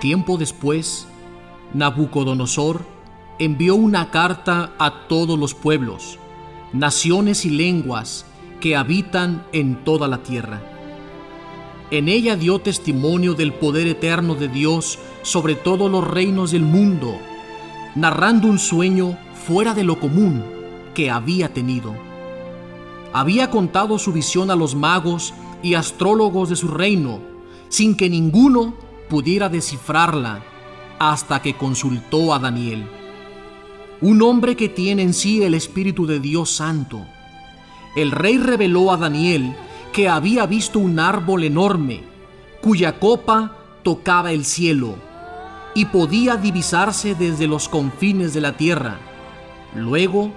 Tiempo después, Nabucodonosor envió una carta a todos los pueblos, naciones y lenguas que habitan en toda la tierra. En ella dio testimonio del poder eterno de Dios sobre todos los reinos del mundo, narrando un sueño fuera de lo común que había tenido. Había contado su visión a los magos y astrólogos de su reino, sin que ninguno pudiera descifrarla, hasta que consultó a Daniel, un hombre que tiene en sí el Espíritu de Dios Santo. El rey reveló a Daniel que había visto un árbol enorme, cuya copa tocaba el cielo, y podía divisarse desde los confines de la tierra. Luego,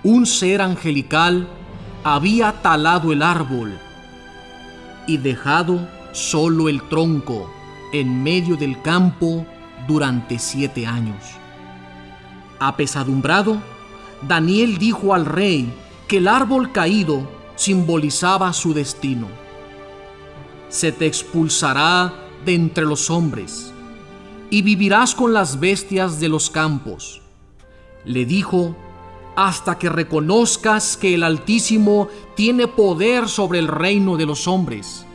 un ser angelical había talado el árbol y dejado solo el tronco en medio del campo durante 7 años. Apesadumbrado, Daniel dijo al rey que el árbol caído simbolizaba su destino. Se te expulsará de entre los hombres y vivirás con las bestias de los campos. Le dijo: hasta que reconozcas que el Altísimo tiene poder sobre el reino de los hombres,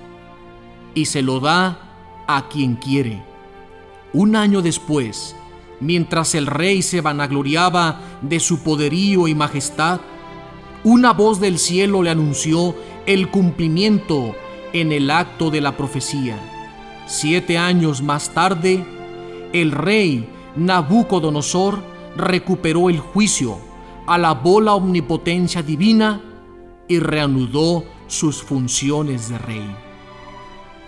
y se lo da a quien quiere. Un año después, mientras el rey se vanagloriaba de su poderío y majestad, una voz del cielo le anunció el cumplimiento en el acto de la profecía. 7 años más tarde, el rey Nabucodonosor recuperó el juicio, alabó la omnipotencia divina y reanudó sus funciones de rey.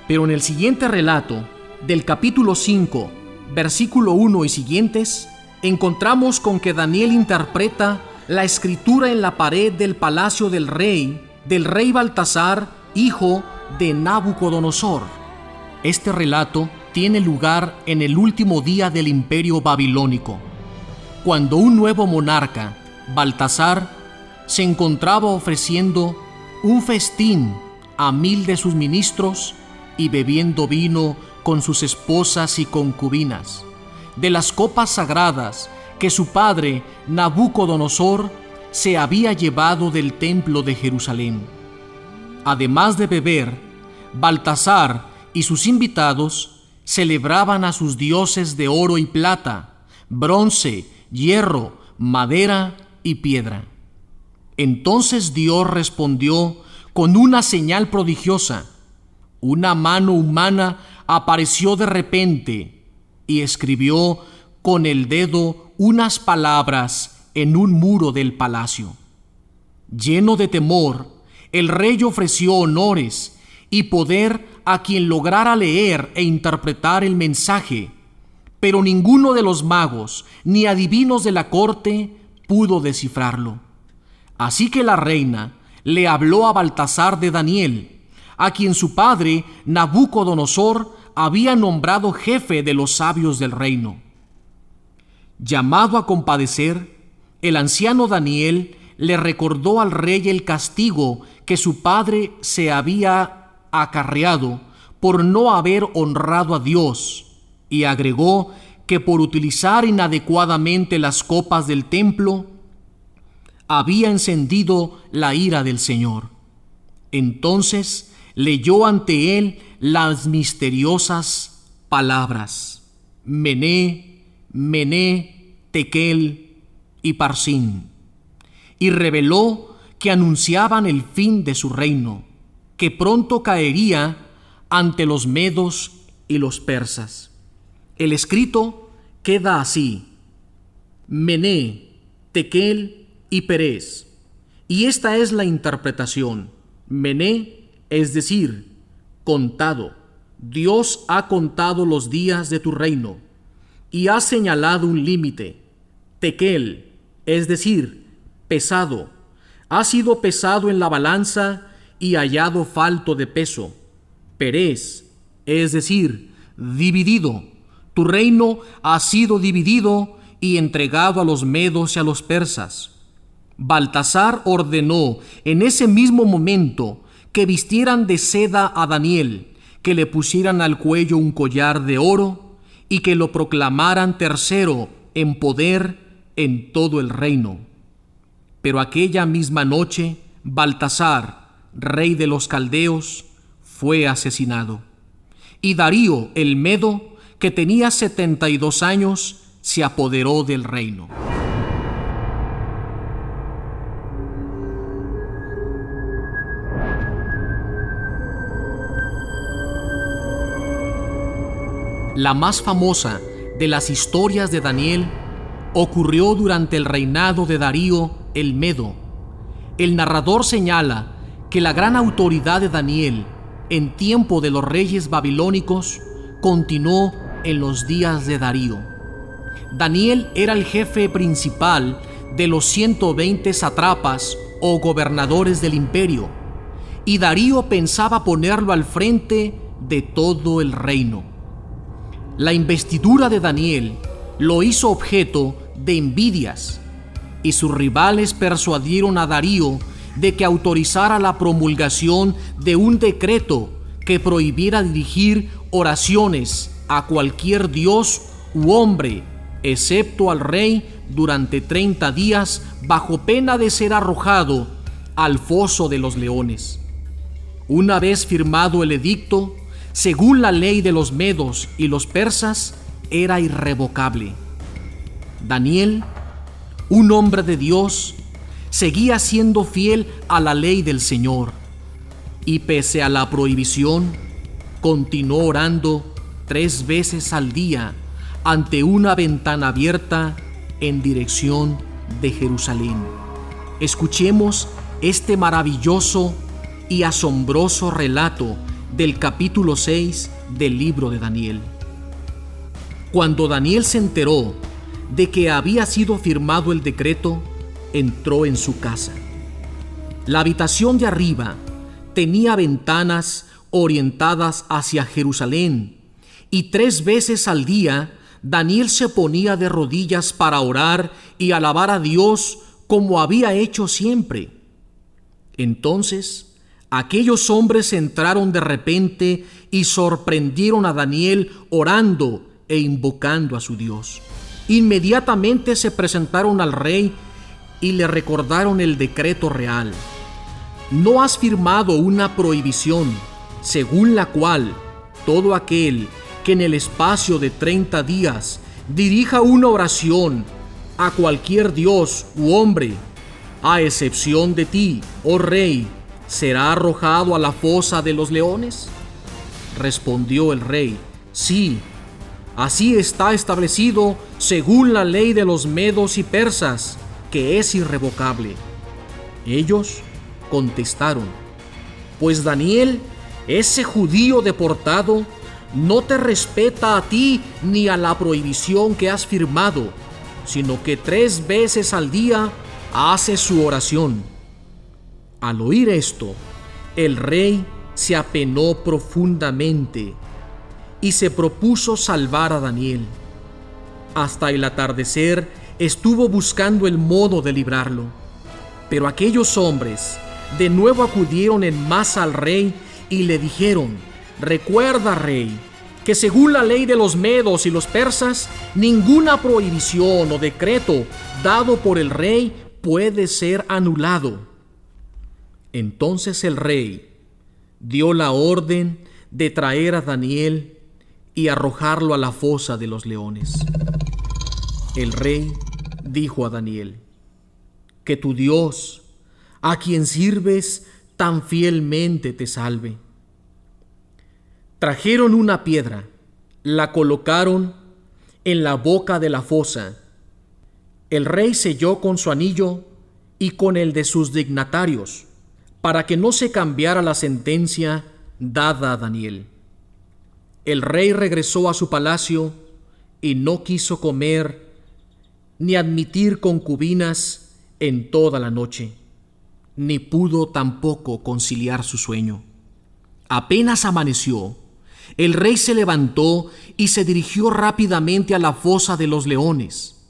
Pero en el siguiente relato, del capítulo 5, versículo 1 y siguientes, encontramos con que Daniel interpreta la escritura en la pared del palacio del rey Baltasar, hijo de Nabucodonosor. Este relato tiene lugar en el último día del imperio babilónico, cuando un nuevo monarca, Baltasar, se encontraba ofreciendo un festín a 1000 de sus ministros y bebiendo vino con sus esposas y concubinas, de las copas sagradas que su padre Nabucodonosor se había llevado del templo de Jerusalén. Además de beber, Baltasar y sus invitados celebraban a sus dioses de oro y plata, bronce, hierro, madera y piedra. Entonces Dios respondió con una señal prodigiosa. Una mano humana apareció de repente y escribió con el dedo unas palabras en un muro del palacio. Lleno de temor, el rey ofreció honores y poder a quien lograra leer e interpretar el mensaje, pero ninguno de los magos ni adivinos de la corte pudo descifrarlo. Así que la reina le habló a Baltasar de Daniel, a quien su padre Nabucodonosor había nombrado jefe de los sabios del reino. Llamado a compadecer, el anciano Daniel le recordó al rey el castigo que su padre se había acarreado por no haber honrado a Dios, y agregó que por utilizar inadecuadamente las copas del templo, había encendido la ira del Señor. Entonces leyó ante él las misteriosas palabras: Mené, Mené, Tekel y Parsín, y reveló que anunciaban el fin de su reino, que pronto caería ante los medos y los persas. El escrito queda así: Mené, Tekel y Perez. Y esta es la interpretación. Mené, es decir, contado. Dios ha contado los días de tu reino y ha señalado un límite. Tekel, es decir, pesado. Ha sido pesado en la balanza y hallado falto de peso. Perez, es decir, dividido. Tu reino ha sido dividido y entregado a los medos y a los persas. Baltasar ordenó en ese mismo momento que vistieran de seda a Daniel, que le pusieran al cuello un collar de oro y que lo proclamaran tercero en poder en todo el reino. Pero aquella misma noche, Baltasar, rey de los caldeos, fue asesinado. Y Darío el Medo, que tenía 72 años, se apoderó del reino. La más famosa de las historias de Daniel ocurrió durante el reinado de Darío el Medo. El narrador señala que la gran autoridad de Daniel en tiempo de los reyes babilónicos continuó en los días de Darío. Daniel era el jefe principal de los 120 sátrapas o gobernadores del imperio, y Darío pensaba ponerlo al frente de todo el reino. La investidura de Daniel lo hizo objeto de envidias, y sus rivales persuadieron a Darío de que autorizara la promulgación de un decreto que prohibiera dirigir oraciones a cualquier dios u hombre, excepto al rey, durante 30 días, bajo pena de ser arrojado al foso de los leones. Una vez firmado el edicto, según la ley de los medos y los persas, era irrevocable. Daniel, un hombre de Dios, seguía siendo fiel a la ley del Señor, y pese a la prohibición, continuó orando 3 veces al día ante una ventana abierta en dirección de Jerusalén. Escuchemos este maravilloso y asombroso relato del capítulo 6 del libro de Daniel. Cuando Daniel se enteró de que había sido firmado el decreto, entró en su casa. La habitación de arriba tenía ventanas orientadas hacia Jerusalén, y 3 veces al día Daniel se ponía de rodillas para orar y alabar a Dios como había hecho siempre. Entonces aquellos hombres entraron de repente y sorprendieron a Daniel orando e invocando a su Dios. Inmediatamente se presentaron al rey y le recordaron el decreto real. ¿No has firmado una prohibición según la cual todo aquel que en el espacio de 30 días dirija una oración a cualquier dios u hombre, a excepción de ti, oh rey, será arrojado a la fosa de los leones? Respondió el rey: sí, así está establecido según la ley de los medos y persas, que es irrevocable. Ellos contestaron: pues Daniel, ese judío deportado, no te respeta a ti ni a la prohibición que has firmado, sino que 3 veces al día hace su oración. Al oír esto, el rey se apenó profundamente y se propuso salvar a Daniel. Hasta el atardecer estuvo buscando el modo de librarlo. Pero aquellos hombres de nuevo acudieron en masa al rey y le dijeron: recuerda, rey, que según la ley de los medos y los persas, ninguna prohibición o decreto dado por el rey puede ser anulado. Entonces el rey dio la orden de traer a Daniel y arrojarlo a la fosa de los leones. El rey dijo a Daniel: que tu Dios, a quien sirves tan fielmente, te salve. Trajeron una piedra, la colocaron en la boca de la fosa. El rey selló con su anillo y con el de sus dignatarios, para que no se cambiara la sentencia dada a Daniel. El rey regresó a su palacio y no quiso comer ni admitir concubinas en toda la noche, ni pudo tampoco conciliar su sueño. Apenas amaneció, el rey se levantó y se dirigió rápidamente a la fosa de los leones.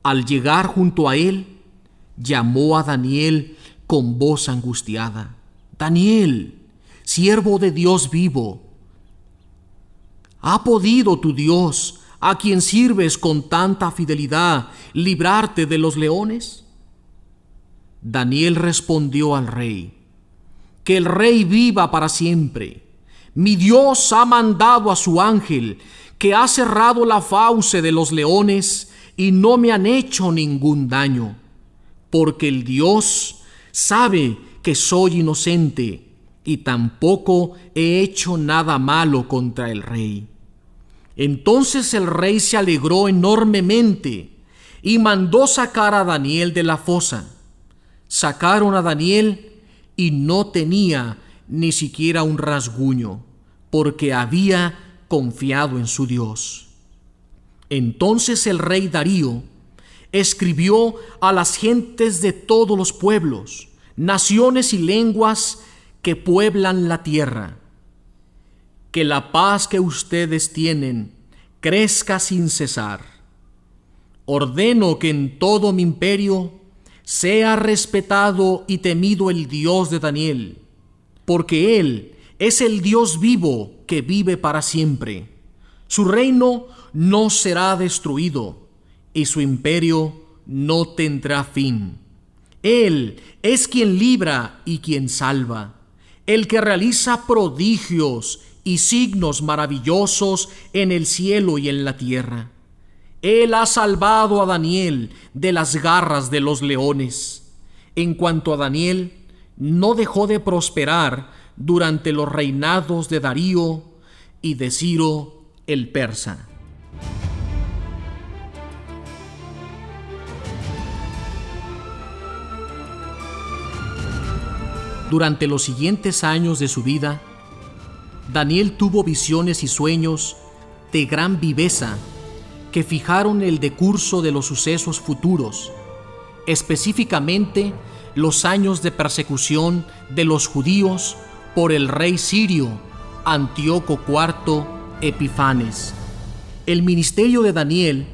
Al llegar junto a él, llamó a Daniel con voz angustiada: Daniel, siervo de Dios vivo, ¿Ha podido tu Dios, a quien sirves con tanta fidelidad, librarte de los leones? Daniel respondió al rey: que el rey viva para siempre. Mi Dios ha mandado a su ángel, que ha cerrado la fauce de los leones y no me han hecho ningún daño, porque el Dios sabe que soy inocente y tampoco he hecho nada malo contra el rey. Entonces el rey se alegró enormemente y mandó sacar a Daniel de la fosa. Sacaron a Daniel y no tenía ni siquiera un rasguño, porque había confiado en su Dios. Entonces el rey Darío escribió a las gentes de todos los pueblos, naciones y lenguas que pueblan la tierra: que la paz que ustedes tienen crezca sin cesar. Ordeno que en todo mi imperio sea respetado y temido el Dios de Daniel, porque Él es el Dios vivo que vive para siempre. Su reino no será destruido y su imperio no tendrá fin. Él es quien libra y quien salva, el que realiza prodigios y signos maravillosos en el cielo y en la tierra. Él ha salvado a Daniel de las garras de los leones. En cuanto a Daniel, no dejó de prosperar durante los reinados de Darío y de Ciro el persa. Durante los siguientes años de su vida, Daniel tuvo visiones y sueños de gran viveza que fijaron el decurso de los sucesos futuros, específicamente los años de persecución de los judíos por el rey sirio Antíoco IV Epifanes. El ministerio de Daniel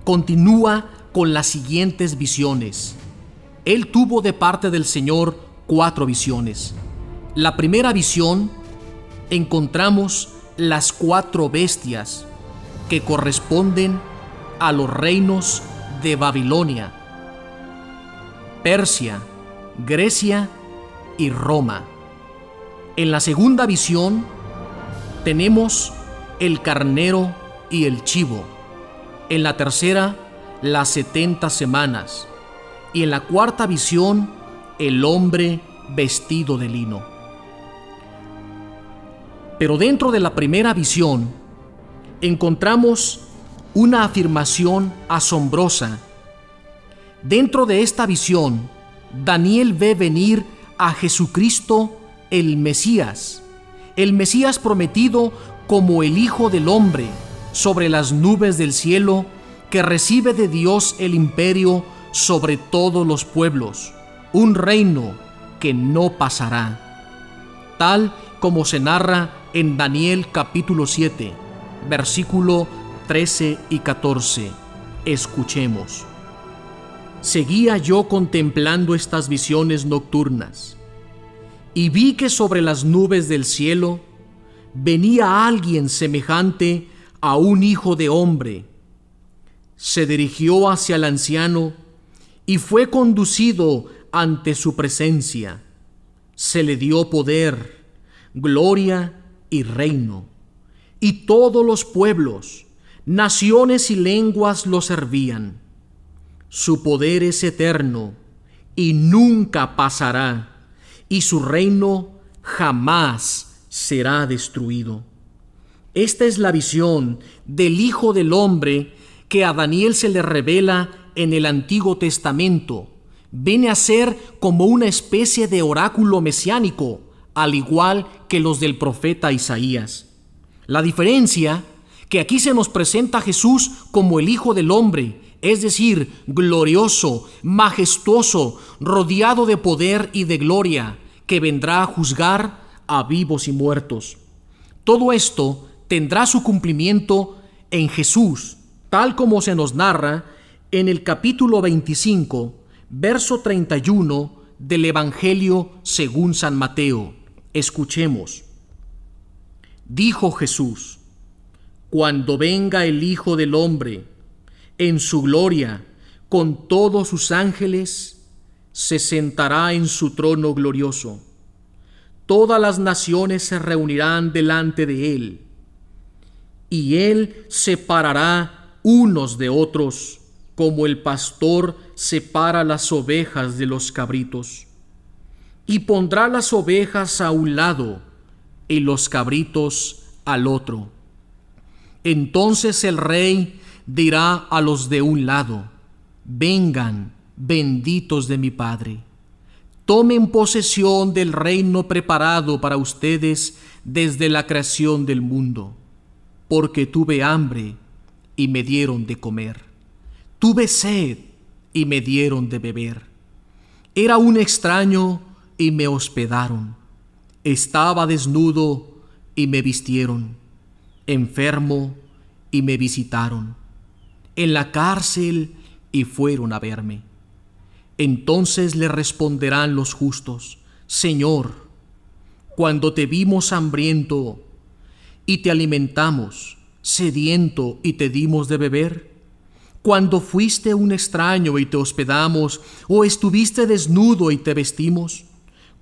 continúa con las siguientes visiones. Él tuvo de parte del Señor 4 visiones. La primera visión, encontramos las 4 bestias que corresponden a los reinos de Babilonia, Persia, Grecia y Roma. En la segunda visión tenemos el carnero y el chivo. En la tercera, las 70 semanas. Y en la cuarta visión, el hombre vestido de lino. Pero dentro de la primera visión encontramos una afirmación asombrosa. Dentro de esta visión, Daniel ve venir a Jesucristo el Mesías prometido como el Hijo del Hombre sobre las nubes del cielo, que recibe de Dios el imperio sobre todos los pueblos, un reino que no pasará, tal como se narra en Daniel capítulo 7, versículo 13 y 14. Escuchemos. Seguía yo contemplando estas visiones nocturnas, y vi que sobre las nubes del cielo venía alguien semejante a un hijo de hombre. Se dirigió hacia el anciano y fue conducido ante su presencia. Se le dio poder, gloria y reino, y todos los pueblos, naciones y lenguas lo servían. Su poder es eterno y nunca pasará, y su reino jamás será destruido. Esta es la visión del Hijo del Hombre que a Daniel se le revela en el Antiguo Testamento. Viene a ser como una especie de oráculo mesiánico, al igual que los del profeta Isaías. La diferencia, que aquí se nos presenta a Jesús como el Hijo del Hombre, es decir, glorioso, majestuoso, rodeado de poder y de gloria, que vendrá a juzgar a vivos y muertos. Todo esto tendrá su cumplimiento en Jesús, tal como se nos narra en el capítulo 25, verso 31 del Evangelio según San Mateo. Escuchemos. Dijo Jesús: cuando venga el Hijo del Hombre en su gloria con todos sus ángeles, se sentará en su trono glorioso. Todas las naciones se reunirán delante de él, y él separará unos de otros, como el pastor separa las ovejas de los cabritos. Y pondrá las ovejas a un lado y los cabritos al otro. Entonces el rey dirá a los de un lado: vengan, benditos de mi Padre, tomen posesión del reino preparado para ustedes desde la creación del mundo, porque tuve hambre y me dieron de comer, tuve sed y me dieron de beber, era un extraño y me hospedaron, estaba desnudo y me vistieron, enfermo y me visitaron, en la cárcel y fueron a verme. Entonces le responderán los justos: Señor, cuando te vimos hambriento y te alimentamos, sediento y te dimos de beber, cuando fuiste un extraño y te hospedamos, o estuviste desnudo y te vestimos,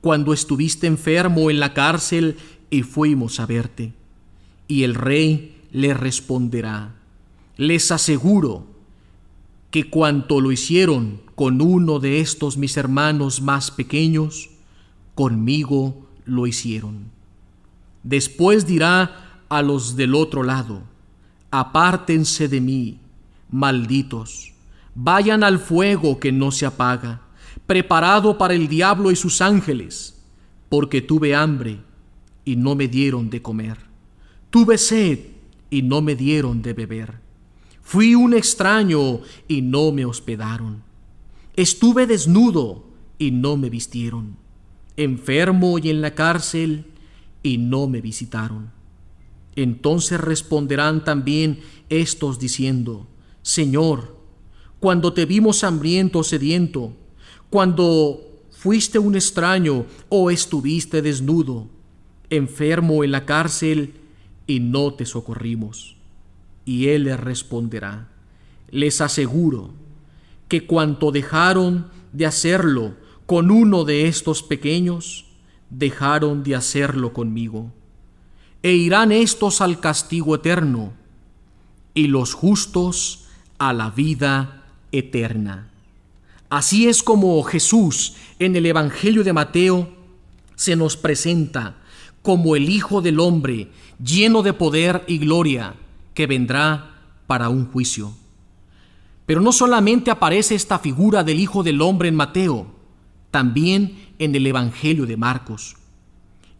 cuando estuviste enfermo en la cárcel y fuimos a verte. Y el rey le responderá: les aseguro que cuanto lo hicieron con uno de estos mis hermanos más pequeños, conmigo lo hicieron. Después dirá a los del otro lado: apártense de mí, malditos, vayan al fuego que no se apaga, preparado para el diablo y sus ángeles, porque tuve hambre y no me dieron de comer, tuve sed y no me dieron de beber, fui un extraño y no me hospedaron, estuve desnudo y no me vistieron, enfermo y en la cárcel y no me visitaron. Entonces responderán también estos diciendo: Señor, cuando te vimos hambriento o sediento, cuando fuiste un extraño o estuviste desnudo, enfermo en la cárcel y no te socorrimos. Y él les responderá: les aseguro que cuanto dejaron de hacerlo con uno de estos pequeños, dejaron de hacerlo conmigo. E irán estos al castigo eterno, y los justos a la vida eterna. Así es como Jesús en el Evangelio de Mateo se nos presenta como el Hijo del Hombre, lleno de poder y gloria, que vendrá para un juicio. Pero no solamente aparece esta figura del Hijo del Hombre en Mateo, también en el Evangelio de Marcos.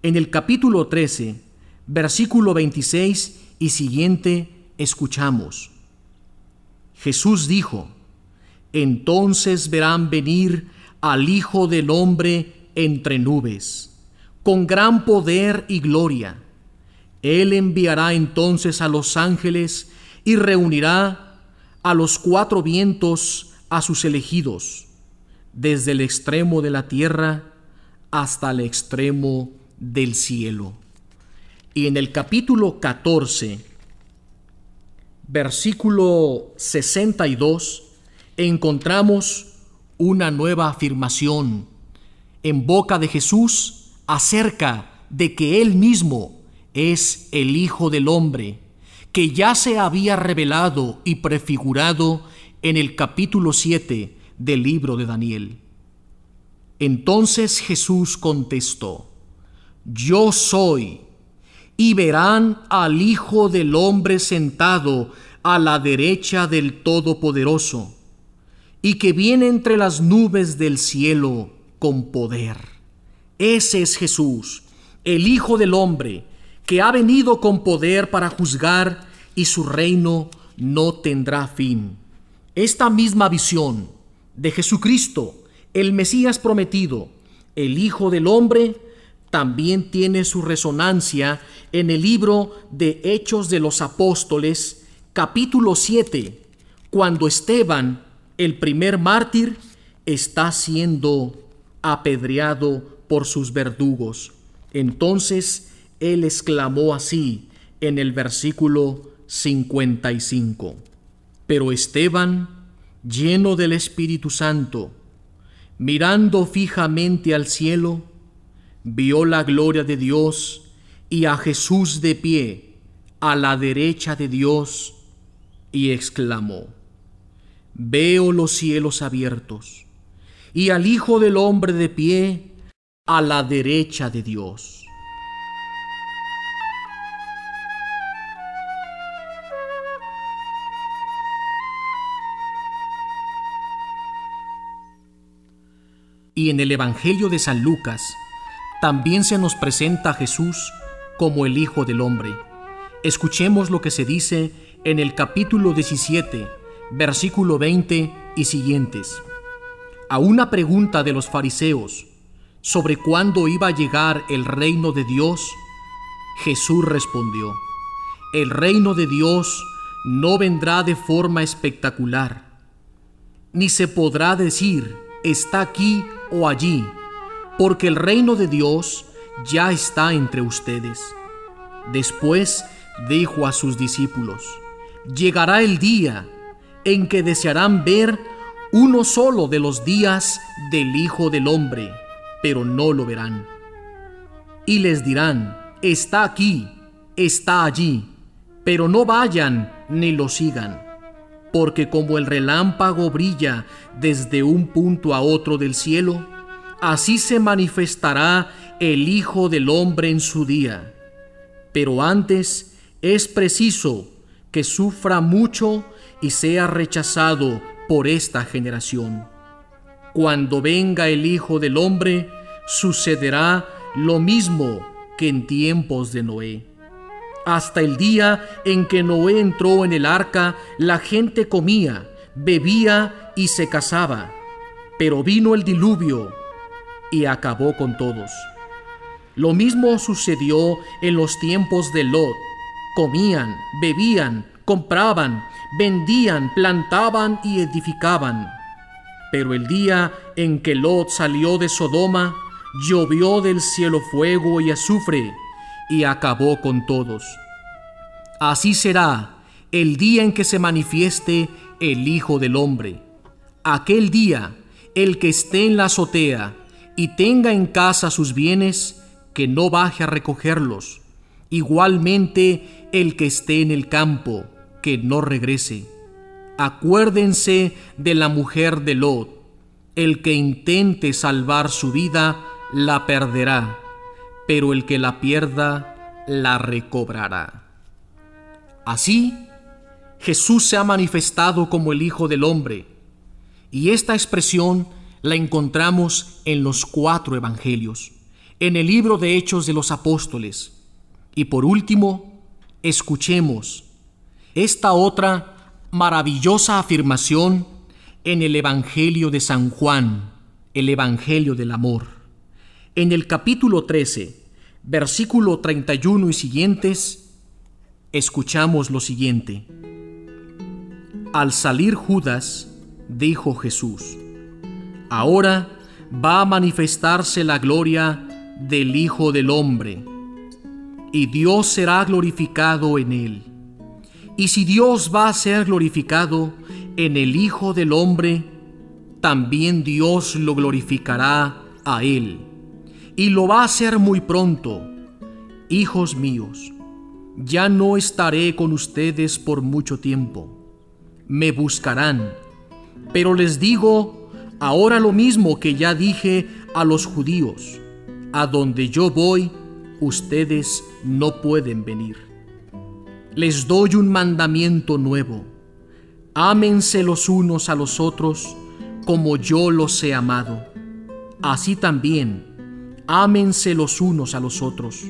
En el capítulo 13, versículo 26 y siguiente, escuchamos: Jesús dijo: entonces verán venir al Hijo del Hombre entre nubes, con gran poder y gloria. Él enviará entonces a los ángeles y reunirá a los cuatro vientos a sus elegidos, desde el extremo de la tierra hasta el extremo del cielo. Y en el capítulo 14, versículo 62, encontramos una nueva afirmación en boca de Jesús acerca de que Él mismo es el Hijo del Hombre, que ya se había revelado y prefigurado en el capítulo 7 del libro de Daniel. Entonces Jesús contestó: yo soy, y verán al Hijo del Hombre sentado a la derecha del Todopoderoso, y que viene entre las nubes del cielo con poder. Ese es Jesús, el Hijo del Hombre, que ha venido con poder para juzgar, y su reino no tendrá fin. Esta misma visión de Jesucristo, el Mesías prometido, el Hijo del Hombre, también tiene su resonancia en el libro de Hechos de los Apóstoles, capítulo 7, cuando Esteban, el primer mártir, está siendo apedreado por sus verdugos. Entonces él exclamó así en el versículo 55. Pero Esteban, lleno del Espíritu Santo, mirando fijamente al cielo, vio la gloria de Dios y a Jesús de pie a la derecha de Dios, y exclamó: Veo los cielos abiertos y al Hijo del Hombre de pie a la derecha de Dios. Y en el Evangelio de San Lucas también se nos presenta a Jesús como el Hijo del Hombre. Escuchemos lo que se dice en el capítulo 17, versículo 20 y siguientes. A una pregunta de los fariseos sobre cuándo iba a llegar el reino de Dios, Jesús respondió: El reino de Dios no vendrá de forma espectacular, ni se podrá decir está aquí o allí, porque el reino de Dios ya está entre ustedes. Después dijo a sus discípulos: Llegará el día en que desearán ver uno solo de los días del Hijo del Hombre, pero no lo verán. Y les dirán: está aquí, está allí, pero no vayan ni lo sigan. Porque como el relámpago brilla desde un punto a otro del cielo, así se manifestará el Hijo del Hombre en su día. Pero antes es preciso que sufra mucho y sea rechazado por esta generación. Cuando venga el Hijo del Hombre, sucederá lo mismo que en tiempos de Noé. Hasta el día en que Noé entró en el arca, la gente comía, bebía y se casaba. Pero vino el diluvio y acabó con todos. Lo mismo sucedió en los tiempos de Lot. Comían, bebían, compraban, vendían, plantaban y edificaban. Pero el día en que Lot salió de Sodoma, llovió del cielo fuego y azufre, y acabó con todos. Así será el día en que se manifieste el Hijo del Hombre. Aquel día, el que esté en la azotea y tenga en casa sus bienes, que no baje a recogerlos. Igualmente, el que esté en el campo, que no regrese. Acuérdense de la mujer de Lot. El que intente salvar su vida, la perderá, pero el que la pierda, la recobrará. Así, Jesús se ha manifestado como el Hijo del Hombre, y esta expresión la encontramos en los 4 evangelios, en el libro de Hechos de los Apóstoles. Y por último, escuchemos esta otra maravillosa afirmación en el Evangelio de San Juan, el Evangelio del amor. En el capítulo 13, versículo 31 y siguientes, escuchamos lo siguiente. Al salir Judas, dijo Jesús: Ahora va a manifestarse la gloria del Hijo del Hombre, y Dios será glorificado en él. Y si Dios va a ser glorificado en el Hijo del Hombre, también Dios lo glorificará a él, y lo va a hacer muy pronto. Hijos míos, ya no estaré con ustedes por mucho tiempo. Me buscarán, pero les digo ahora lo mismo que ya dije a los judíos: a donde yo voy, ustedes no pueden venir. Les doy un mandamiento nuevo: ámense los unos a los otros como yo los he amado. Así también, ámense los unos a los otros.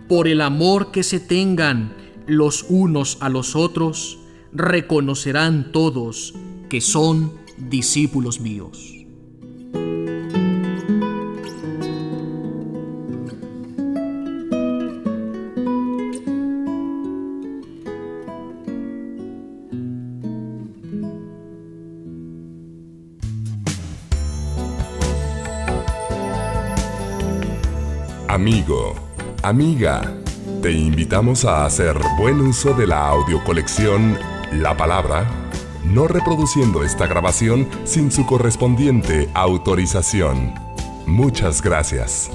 Por el amor que se tengan los unos a los otros, reconocerán todos que son discípulos míos. Amigo, amiga, Te invitamos a hacer buen uso de la audiocolección La Palabra, no reproduciendo esta grabación sin su correspondiente autorización. Muchas gracias.